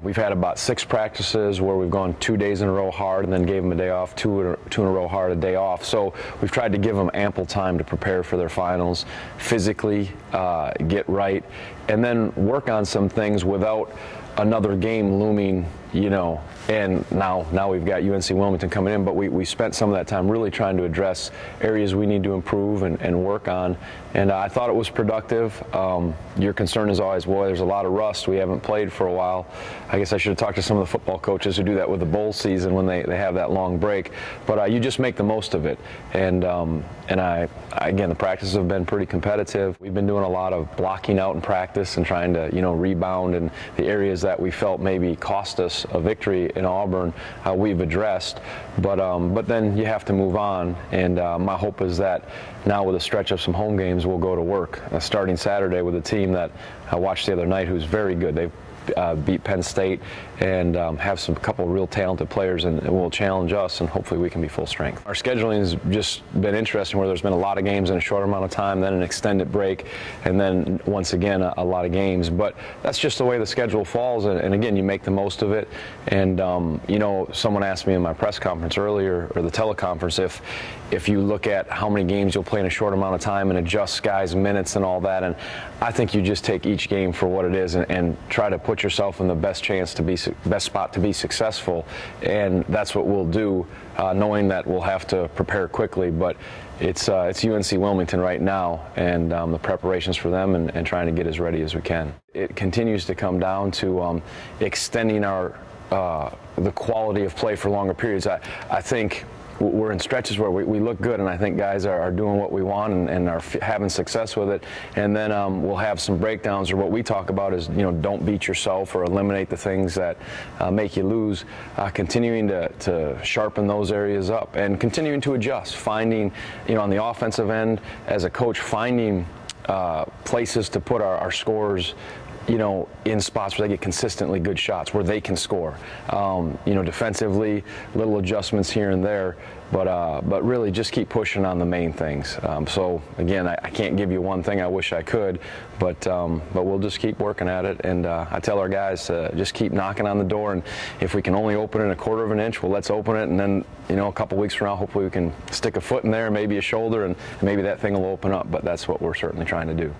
We've had about 6 practices where we've gone 2 days in a row hard and then gave them a day off, two in a row hard, a day off. So we've tried to give them ample time to prepare for their finals, physically get right, and then work on some things without another game looming, and now we've got UNC Wilmington coming in, but we spent some of that time really trying to address areas we need to improve and work on, and I thought it was productive. Your concern is always, boy, there's a lot of rust. We haven't played for a while. I guess I should have talked to some of the football coaches who do that with the bowl season when they have that long break, but you just make the most of it, and again, the practices have been pretty competitive. We've been doing a lot of blocking out in practice and trying to, rebound, and the areas that we felt maybe cost us a victory in Auburn, we've addressed. But then you have to move on, and my hope is that now with a stretch of some home games, we'll go to work. Starting Saturday with a team that I watched the other night who's very good. They've beat Penn State and have a couple of real talented players, and will challenge us, and hopefully we can be full strength. Our scheduling has just been interesting, where there's been a lot of games in a short amount of time, then an extended break, and then once again a lot of games. But that's just the way the schedule falls, and again, you make the most of it. And someone asked me in my press conference earlier, or the teleconference, if you look at how many games you'll play in a short amount of time and adjust guys' minutes and all that, and I think you just take each game for what it is and try to put yourself in the best spot to be successful, and that's what we'll do, knowing that we'll have to prepare quickly. But it's UNC Wilmington right now, and the preparations for them, and trying to get as ready as we can. It continues to come down to extending the quality of play for longer periods. I think we're in stretches where we look good, and I think guys are doing what we want and are having success with it. And then we'll have some breakdowns, or what we talk about is, don't beat yourself or eliminate the things that make you lose. Continuing to sharpen those areas up and continuing to adjust, finding, on the offensive end as a coach, finding places to put our scorers, in spots where they get consistently good shots, where they can score. Defensively, little adjustments here and there, but really just keep pushing on the main things. So again, I can't give you one thing. I wish I could, but we'll just keep working at it. And I tell our guys to just keep knocking on the door, and if we can only open it a quarter of an inch, well, let's open it, and then a couple weeks from now, hopefully we can stick a foot in there, maybe a shoulder, and maybe that thing will open up. But that's what we're certainly trying to do.